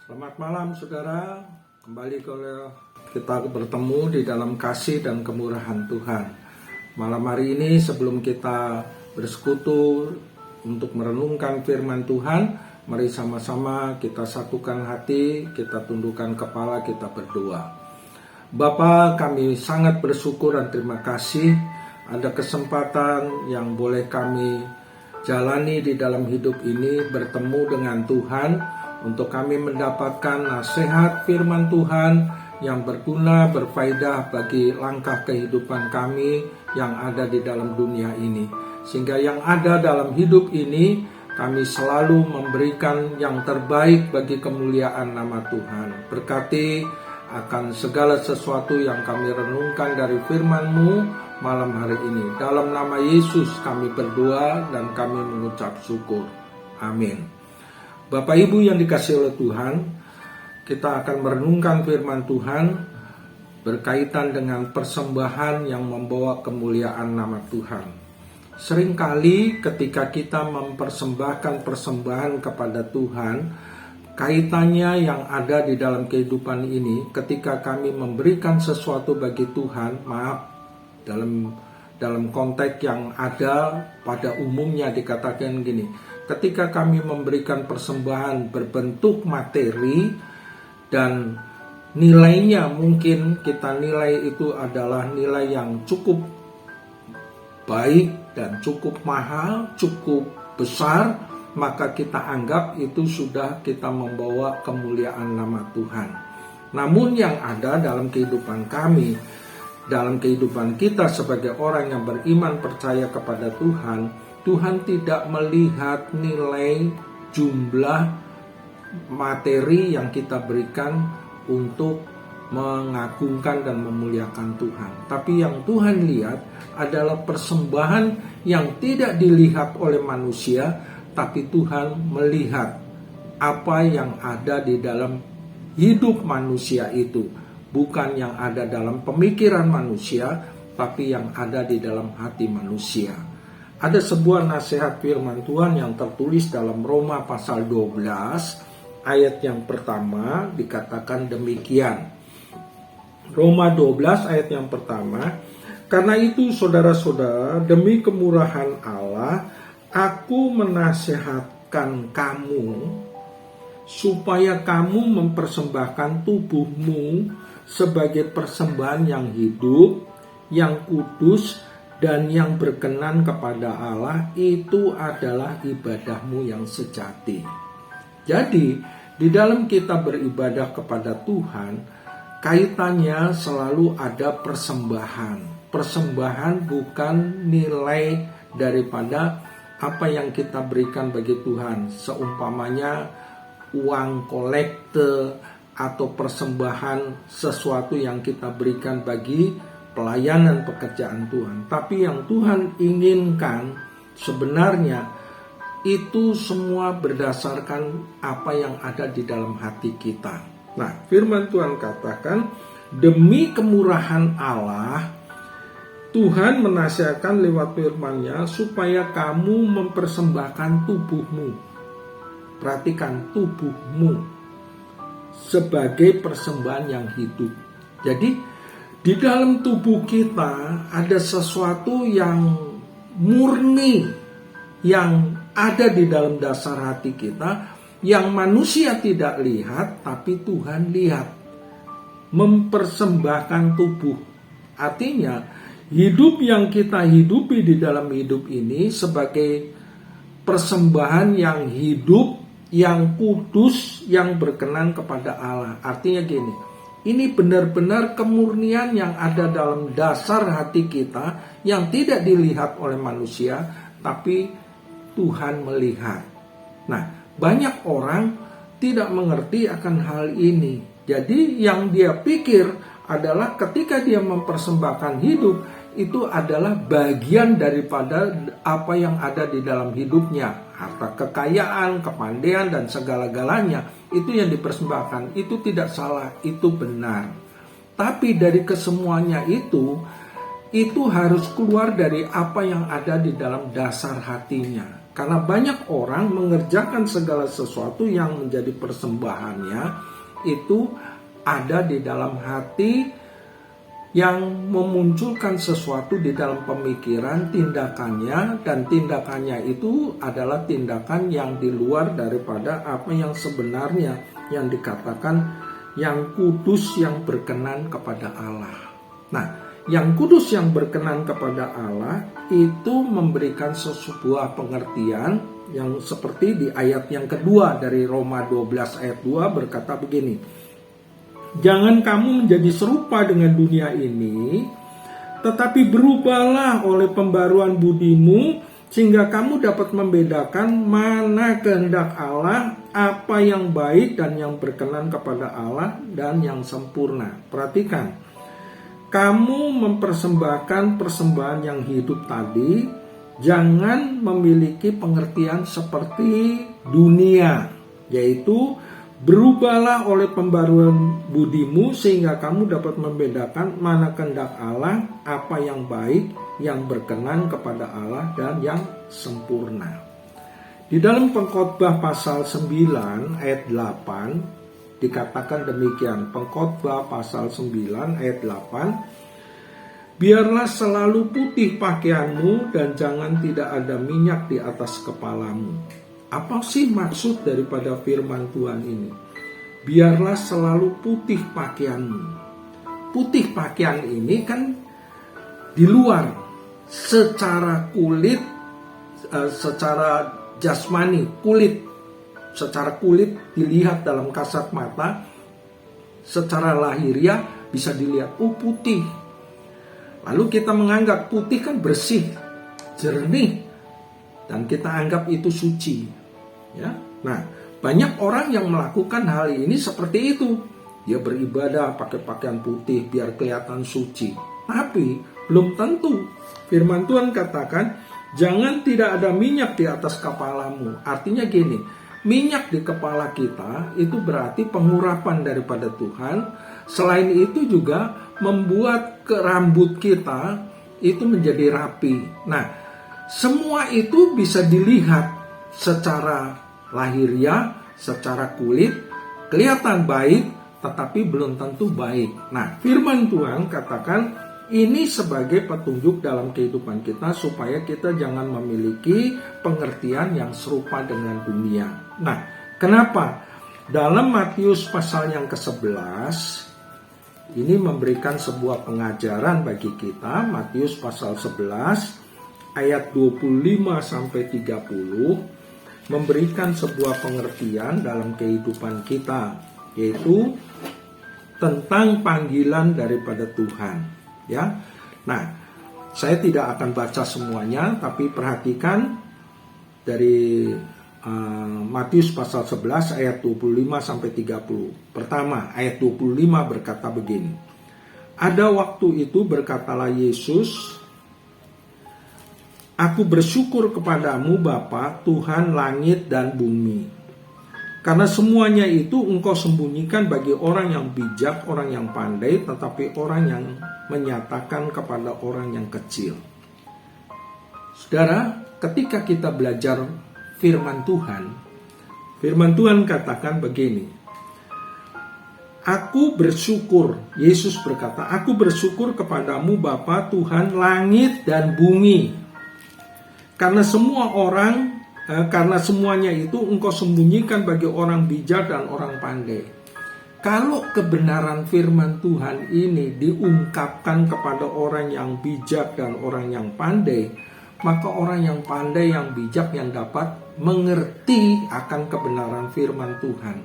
Selamat malam saudara, kembali kita bertemu di dalam kasih dan kemurahan Tuhan. Malam hari ini sebelum kita bersekutu untuk merenungkan firman Tuhan, mari sama-sama kita satukan hati, kita tundukkan kepala, kita berdoa. Bapa, kami sangat bersyukur dan terima kasih ada kesempatan yang boleh kami jalani di dalam hidup ini, bertemu dengan Tuhan untuk kami mendapatkan nasihat firman Tuhan yang berguna, berfaedah bagi langkah kehidupan kami yang ada di dalam dunia ini. Sehingga yang ada dalam hidup ini, kami selalu memberikan yang terbaik bagi kemuliaan nama Tuhan. Berkati akan segala sesuatu yang kami renungkan dari firman-Mu malam hari ini. Dalam nama Yesus kami berdoa dan kami mengucap syukur. Amin. Bapak Ibu yang dikasihi oleh Tuhan, kita akan merenungkan firman Tuhan berkaitan dengan persembahan yang membawa kemuliaan nama Tuhan. Seringkali ketika kita mempersembahkan persembahan kepada Tuhan, kaitannya yang ada di dalam kehidupan ini, ketika kami memberikan sesuatu bagi Tuhan, dalam konteks yang ada pada umumnya dikatakan gini, ketika kami memberikan persembahan berbentuk materi dan nilainya mungkin kita nilai itu adalah nilai yang cukup baik dan cukup mahal, cukup besar, maka kita anggap itu sudah kita membawa kemuliaan nama Tuhan. Namun yang ada dalam kehidupan kami, dalam kehidupan kita sebagai orang yang beriman percaya kepada Tuhan, Tuhan tidak melihat nilai jumlah materi yang kita berikan untuk mengagungkan dan memuliakan Tuhan. Tapi yang Tuhan lihat adalah persembahan yang tidak dilihat oleh manusia, tapi Tuhan melihat apa yang ada di dalam hidup manusia itu. Bukan yang ada dalam pemikiran manusia, tapi yang ada di dalam hati manusia. Ada sebuah nasihat firman Tuhan yang tertulis dalam Roma pasal 12 ayat yang pertama dikatakan demikian. Roma 12 ayat yang pertama, karena itu saudara-saudara, demi kemurahan Allah, aku menasihatkan kamu supaya kamu mempersembahkan tubuhmu sebagai persembahan yang hidup, yang kudus, dan yang berkenan kepada Allah, itu adalah ibadahmu yang sejati. Jadi, di dalam kita beribadah kepada Tuhan, kaitannya selalu ada persembahan. Persembahan bukan nilai daripada apa yang kita berikan bagi Tuhan. Seumpamanya uang kolekte atau persembahan sesuatu yang kita berikan bagi pelayanan pekerjaan Tuhan. Tapi yang Tuhan inginkan sebenarnya itu semua berdasarkan apa yang ada di dalam hati kita. Nah, firman Tuhan katakan, demi kemurahan Allah, Tuhan menasihatkan lewat firman-Nya supaya kamu mempersembahkan tubuhmu. Perhatikan, tubuhmu sebagai persembahan yang hidup. Jadi di dalam tubuh kita ada sesuatu yang murni, yang ada di dalam dasar hati kita, yang manusia tidak lihat, tapi Tuhan lihat. Mempersembahkan tubuh. Artinya, hidup yang kita hidupi di dalam hidup ini sebagai persembahan yang hidup, yang kudus, yang berkenan kepada Allah. Artinya gini, ini benar-benar kemurnian yang ada dalam dasar hati kita yang tidak dilihat oleh manusia, tapi Tuhan melihat. Nah, banyak orang tidak mengerti akan hal ini. Jadi yang dia pikir adalah ketika dia mempersembahkan hidup, itu adalah bagian daripada apa yang ada di dalam hidupnya. Harta kekayaan, kepandaian, dan segala-galanya itu yang dipersembahkan. Itu tidak salah, itu benar. Tapi dari kesemuanya itu harus keluar dari apa yang ada di dalam dasar hatinya. Karena banyak orang mengerjakan segala sesuatu yang menjadi persembahannya itu ada di dalam hati yang memunculkan sesuatu di dalam pemikiran, tindakannya, dan tindakannya itu adalah tindakan yang di luar daripada apa yang sebenarnya yang dikatakan yang kudus yang berkenan kepada Allah. Nah, yang kudus yang berkenan kepada Allah itu memberikan sebuah pengertian yang seperti di ayat yang kedua dari Roma 12 ayat 2 berkata begini. Jangan kamu menjadi serupa dengan dunia ini, tetapi berubahlah oleh pembaruan budimu, sehingga kamu dapat membedakan mana kehendak Allah, apa yang baik dan yang berkenan kepada Allah, dan yang sempurna. Perhatikan, kamu mempersembahkan persembahan yang hidup tadi, jangan memiliki pengertian seperti dunia, yaitu berubahlah oleh pembaruan budimu sehingga kamu dapat membedakan mana kehendak Allah, apa yang baik, yang berkenan kepada Allah, dan yang sempurna. Di dalam Pengkhotbah pasal 9 ayat 8 dikatakan demikian. Pengkhotbah pasal 9 ayat 8. Biarlah selalu putih pakaianmu dan jangan tidak ada minyak di atas kepalamu. Apa sih maksud daripada firman Tuhan ini? Biarlah selalu putih pakaianmu. Putih pakaian ini kan di luar, secara kulit, secara jasmani, kulit. Secara kulit dilihat dalam kasat mata, secara lahiriah bisa dilihat, putih. Lalu kita menganggap putih kan bersih, jernih, dan kita anggap itu suci. Ya, nah banyak orang yang melakukan hal ini seperti itu. Dia beribadah pakai pakaian putih biar kelihatan suci. Tapi belum tentu. Firman Tuhan katakan, jangan tidak ada minyak di atas kepalamu. Artinya gini, minyak di kepala kita itu berarti pengurapan daripada Tuhan. Selain itu juga membuat rambut kita itu menjadi rapi. Nah, semua itu bisa dilihat secara lahiriah, secara kulit, kelihatan baik, tetapi belum tentu baik. Nah, firman Tuhan katakan ini sebagai petunjuk dalam kehidupan kita supaya kita jangan memiliki pengertian yang serupa dengan dunia. Nah, kenapa? Dalam Matius pasal yang ke-11, ini memberikan sebuah pengajaran bagi kita. Matius pasal 11 ayat 25-30 memberikan sebuah pengertian dalam kehidupan kita, yaitu tentang panggilan daripada Tuhan. Ya, nah saya tidak akan baca semuanya, tapi perhatikan dari Matius pasal 11 ayat 25-30. Pertama, ayat 25 berkata begini. Ada waktu itu berkatalah Yesus, Aku bersyukur kepadamu Bapa, Tuhan langit dan bumi. Karena semuanya itu engkau sembunyikan bagi orang yang bijak, orang yang pandai, tetapi orang yang menyatakan kepada orang yang kecil. Saudara, ketika kita belajar firman Tuhan katakan begini. Aku bersyukur, Yesus berkata, aku bersyukur kepadamu Bapa, Tuhan langit dan bumi. Karena semuanya itu engkau sembunyikan bagi orang bijak dan orang pandai. Kalau kebenaran firman Tuhan ini diungkapkan kepada orang yang bijak dan orang yang pandai, maka orang yang pandai, yang bijak, yang dapat mengerti akan kebenaran firman Tuhan.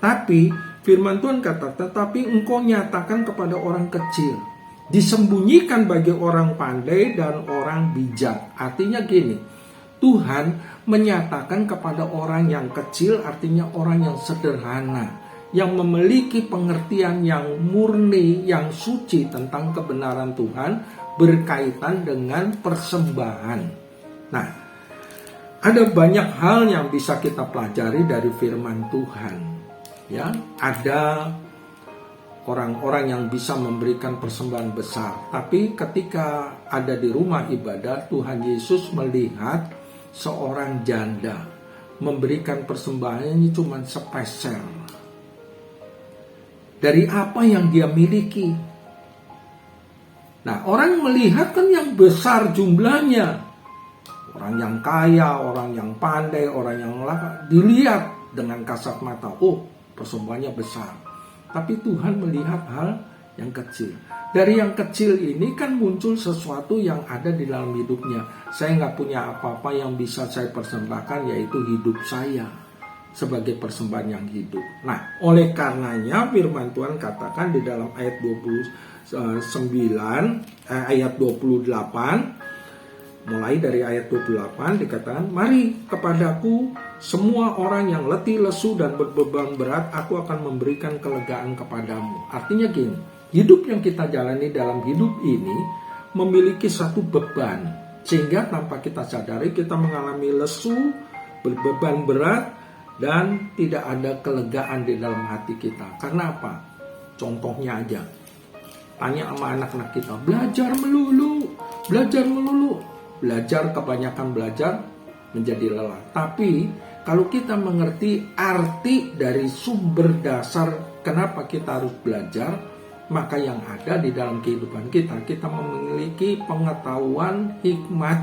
Tapi firman Tuhan kata, tetapi engkau nyatakan kepada orang kecil. Disembunyikan bagi orang pandai dan orang bijak. Artinya gini, Tuhan menyatakan kepada orang yang kecil, artinya orang yang sederhana, yang memiliki pengertian yang murni, yang suci tentang kebenaran Tuhan berkaitan dengan persembahan. Nah, ada banyak hal yang bisa kita pelajari dari firman Tuhan. Ya, ada orang-orang yang bisa memberikan persembahan besar. Tapi ketika ada di rumah ibadah, Tuhan Yesus melihat seorang janda memberikan persembahannya cuma sepeser dari apa yang dia miliki. Nah, orang melihat kan yang besar jumlahnya. Orang yang kaya, orang yang pandai, orang yang dilihat dengan kasat mata. Oh, persembahannya besar. Tapi Tuhan melihat hal yang kecil. Dari yang kecil ini kan muncul sesuatu yang ada di dalam hidupnya. Saya nggak punya apa-apa yang bisa saya persembahkan, yaitu hidup saya sebagai persembahan yang hidup. Nah, oleh karenanya firman Tuhan katakan di dalam ayat ayat 28, mulai dari ayat 28 dikatakan, "Mari kepadaku semua orang yang letih, lesu dan berbeban berat, aku akan memberikan kelegaan kepadamu." Artinya gini, hidup yang kita jalani dalam hidup ini memiliki satu beban, sehingga tanpa kita sadari kita mengalami lesu, berbeban berat, dan tidak ada kelegaan di dalam hati kita. Karena apa? Contohnya aja, tanya sama anak-anak kita, belajar melulu. Belajar, kebanyakan belajar menjadi lelah. Tapi kalau kita mengerti arti dari sumber dasar kenapa kita harus belajar, maka yang ada di dalam kehidupan kita memiliki pengetahuan, hikmat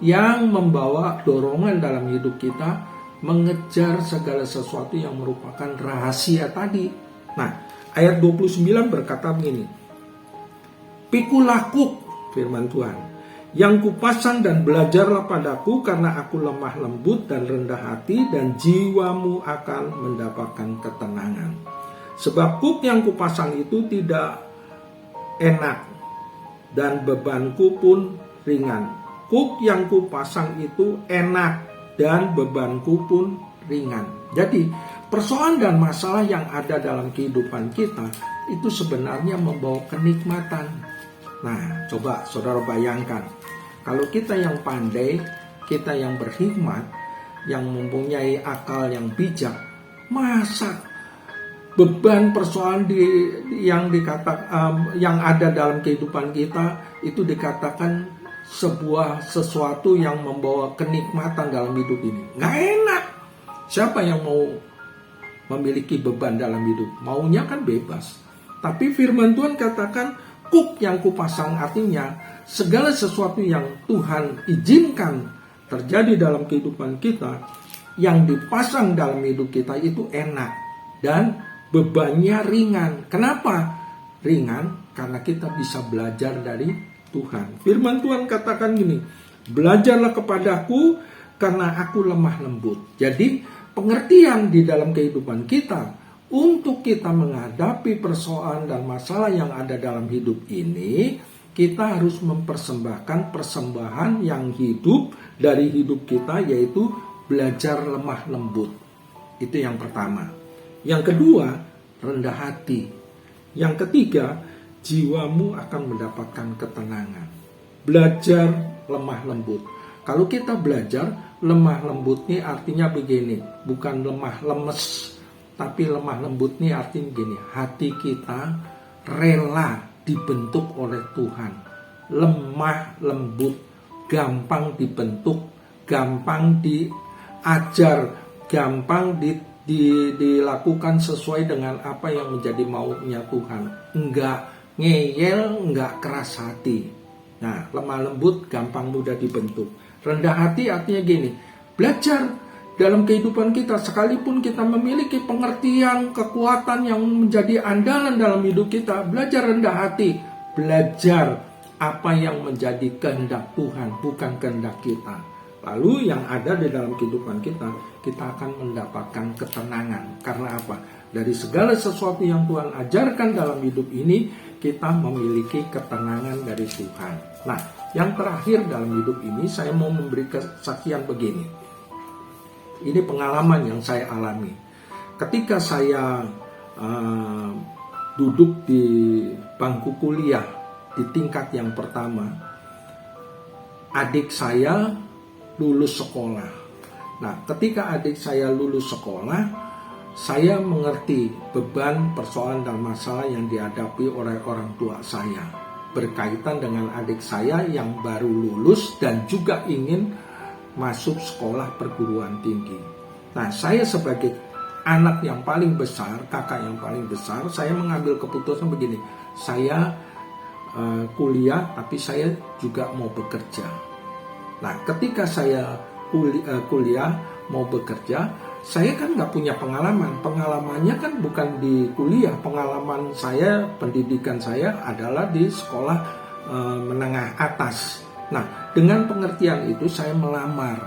yang membawa dorongan dalam hidup kita mengejar segala sesuatu yang merupakan rahasia tadi. Nah, ayat 29 berkata begini, "Pikulakuk," firman Tuhan, "yang kupasang dan belajarlah padaku, karena aku lemah lembut dan rendah hati, dan jiwamu akan mendapatkan ketenangan. Sebab kuk yang kupasang itu tidak enak, dan bebanku pun ringan." Kuk yang kupasang itu enak, dan bebanku pun ringan. Jadi, persoalan dan masalah yang ada dalam kehidupan kita itu sebenarnya membawa kenikmatan. Nah, coba saudara bayangkan, kalau kita yang pandai, kita yang berhikmat, yang mempunyai akal yang bijak, masa beban persoalan yang ada dalam kehidupan kita itu dikatakan sesuatu yang membawa kenikmatan dalam hidup ini? Nggak enak. Siapa yang mau memiliki beban dalam hidup? Maunya kan bebas. Tapi firman Tuhan katakan, kuk yang kupasang, artinya segala sesuatu yang Tuhan izinkan terjadi dalam kehidupan kita, yang dipasang dalam hidup kita itu enak dan bebannya ringan. Kenapa ringan? Karena kita bisa belajar dari Tuhan. Firman Tuhan katakan gini, "Belajarlah kepadaku karena aku lemah lembut." Jadi pengertian di dalam kehidupan kita untuk kita menghadapi persoalan dan masalah yang ada dalam hidup ini, kita harus mempersembahkan persembahan yang hidup dari hidup kita, yaitu belajar lemah lembut. Itu yang pertama. Yang kedua, rendah hati. Yang ketiga, jiwamu akan mendapatkan ketenangan. Belajar lemah lembut. Kalau kita belajar lemah lembut ini artinya begini, bukan lemah lemes, tapi lemah lembut ini artinya begini, hati kita rela dibentuk oleh Tuhan. Lemah lembut, gampang dibentuk, gampang diajar, gampang dilakukan sesuai dengan apa yang menjadi maunya Tuhan. Enggak ngeyel, enggak keras hati. Nah, lemah lembut, gampang mudah dibentuk. Rendah hati artinya gini, belajar dalam kehidupan kita, sekalipun kita memiliki pengertian, kekuatan yang menjadi andalan dalam hidup kita, belajar rendah hati, belajar apa yang menjadi kehendak Tuhan, bukan kehendak kita. Lalu yang ada di dalam kehidupan kita akan mendapatkan ketenangan. Karena apa? Dari segala sesuatu yang Tuhan ajarkan dalam hidup ini, kita memiliki ketenangan dari Tuhan. Nah, yang terakhir dalam hidup ini, saya mau memberi kesaksian begini. Ini pengalaman yang saya alami. Ketika saya duduk di bangku kuliah di tingkat yang pertama, adik saya lulus sekolah. Nah, ketika adik saya lulus sekolah, saya mengerti beban, persoalan dan masalah yang dihadapi oleh orang tua saya berkaitan dengan adik saya yang baru lulus dan juga ingin masuk sekolah perguruan tinggi. Nah, saya sebagai anak yang paling besar, kakak yang paling besar, saya mengambil keputusan begini, saya kuliah tapi saya juga mau bekerja. Nah, ketika saya kuliah mau bekerja, saya kan nggak punya pengalaman. Pengalamannya kan bukan di kuliah. Pengalaman saya, pendidikan saya adalah di sekolah menengah atas. Nah, dengan pengertian itu saya melamar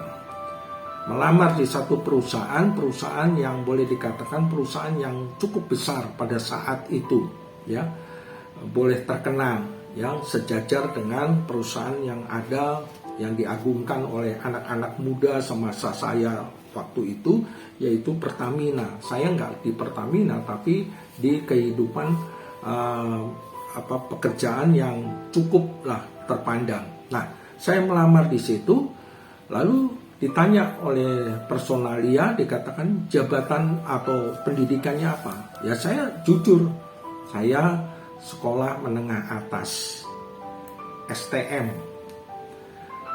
di satu perusahaan yang boleh dikatakan perusahaan yang cukup besar pada saat itu, ya, boleh terkenal, yang sejajar dengan perusahaan yang ada, yang diagungkan oleh anak-anak muda semasa saya waktu itu, yaitu Pertamina. Saya nggak di Pertamina, tapi di kehidupan pekerjaan yang cukup lah terpandang. Nah, saya melamar di situ, lalu ditanya oleh personalia, dikatakan jabatan atau pendidikannya apa. Ya, saya jujur, saya sekolah menengah atas, STM.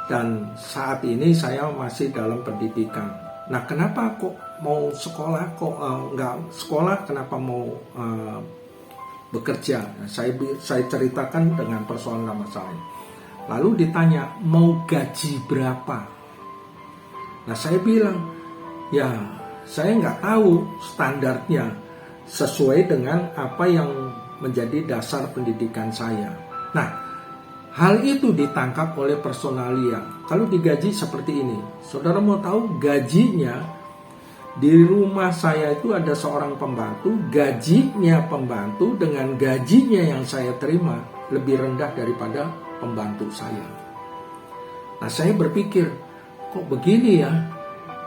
Dan saat ini saya masih dalam pendidikan. Nah, kenapa kok mau sekolah, kok nggak sekolah, kenapa mau bekerja? Nah, saya ceritakan dengan persoalan masalahnya. Lalu ditanya, mau gaji berapa? Nah, saya bilang, ya saya nggak tahu standarnya sesuai dengan apa yang menjadi dasar pendidikan saya. Nah, hal itu ditangkap oleh personalia. Kalau digaji seperti ini, saudara mau tahu gajinya di rumah saya itu ada seorang pembantu, gajinya pembantu dengan gajinya yang saya terima lebih rendah daripada pembantu saya. Nah, saya berpikir, kok begini ya?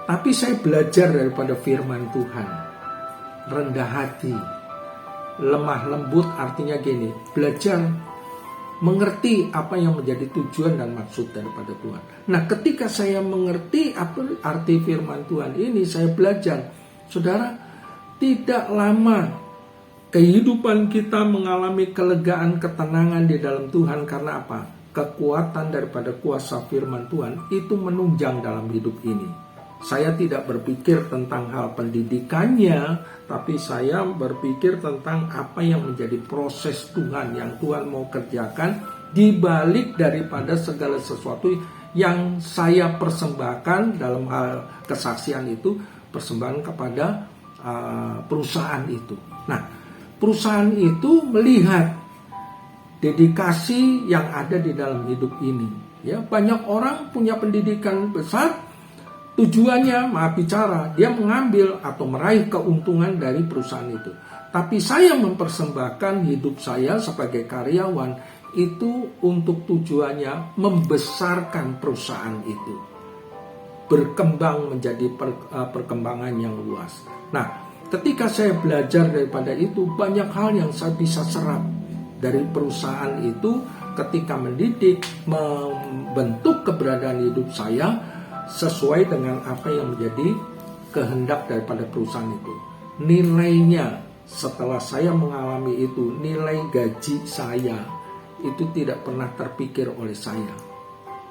Tapi saya belajar daripada firman Tuhan. Rendah hati, lemah lembut, artinya gini, belajar mengerti apa yang menjadi tujuan dan maksud daripada Tuhan. Nah, ketika saya mengerti apa arti firman Tuhan ini, saya belajar. Saudara, tidak lama kehidupan kita mengalami kelegaan, ketenangan di dalam Tuhan. Karena apa? Kekuatan daripada kuasa firman Tuhan itu menunjang dalam hidup ini. Saya tidak berpikir tentang hal pendidikannya, tapi saya berpikir tentang apa yang menjadi proses Tuhan yang Tuhan mau kerjakan di balik daripada segala sesuatu yang saya persembahkan dalam hal kesaksian itu, persembahan kepada perusahaan itu. Nah, perusahaan itu melihat dedikasi yang ada di dalam hidup ini. Ya, banyak orang punya pendidikan besar, tujuannya maaf bicara, dia mengambil atau meraih keuntungan dari perusahaan itu. Tapi saya mempersembahkan hidup saya sebagai karyawan itu untuk tujuannya membesarkan perusahaan itu, berkembang menjadi perkembangan yang luas. Nah, ketika saya belajar daripada itu, banyak hal yang saya bisa serap dari perusahaan itu ketika mendidik, membentuk keberadaan hidup saya sesuai dengan apa yang menjadi kehendak daripada perusahaan itu. Nilainya setelah saya mengalami itu, nilai gaji saya itu tidak pernah terpikir oleh saya.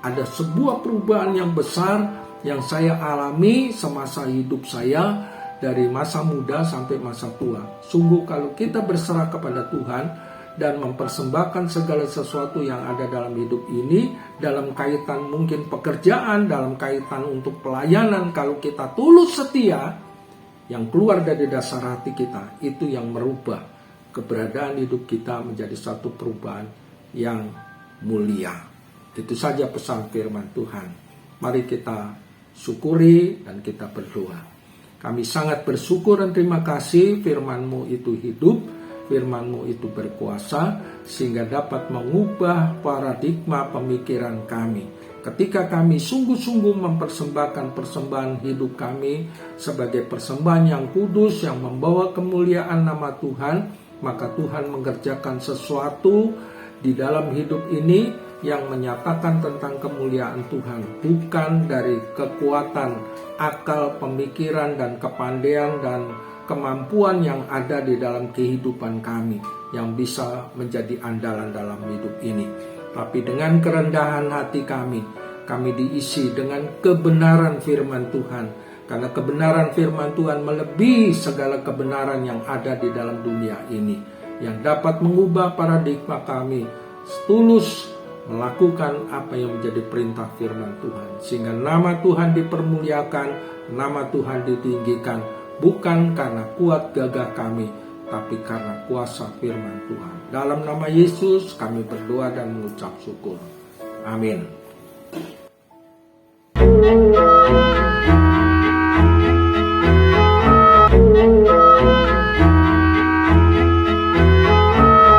Ada sebuah perubahan yang besar yang saya alami semasa hidup saya dari masa muda sampai masa tua. Sungguh kalau kita berserah kepada Tuhan dan mempersembahkan segala sesuatu yang ada dalam hidup ini, dalam kaitan mungkin pekerjaan, dalam kaitan untuk pelayanan, kalau kita tulus setia, yang keluar dari dasar hati kita, itu yang merubah keberadaan hidup kita menjadi satu perubahan yang mulia. Itu saja pesan firman Tuhan. Mari kita syukuri dan kita berdoa. Kami sangat bersyukur dan terima kasih firman-Mu itu hidup, firman-Mu itu berkuasa sehingga dapat mengubah paradigma pemikiran kami. Ketika kami sungguh-sungguh mempersembahkan persembahan hidup kami sebagai persembahan yang kudus yang membawa kemuliaan nama Tuhan, maka Tuhan mengerjakan sesuatu di dalam hidup ini yang menyatakan tentang kemuliaan Tuhan, bukan dari kekuatan akal, pemikiran dan kepandaian dan kemampuan yang ada di dalam kehidupan kami yang bisa menjadi andalan dalam hidup ini. Tapi dengan kerendahan hati kami, kami diisi dengan kebenaran firman Tuhan. Karena kebenaran firman Tuhan melebihi segala kebenaran yang ada di dalam dunia ini, yang dapat mengubah paradigma kami tulus melakukan apa yang menjadi perintah firman Tuhan. Sehingga nama Tuhan dipermuliakan, nama Tuhan ditinggikan, bukan karena kuat gagah kami, tapi karena kuasa firman Tuhan. Dalam nama Yesus kami berdoa dan mengucap syukur. Amin.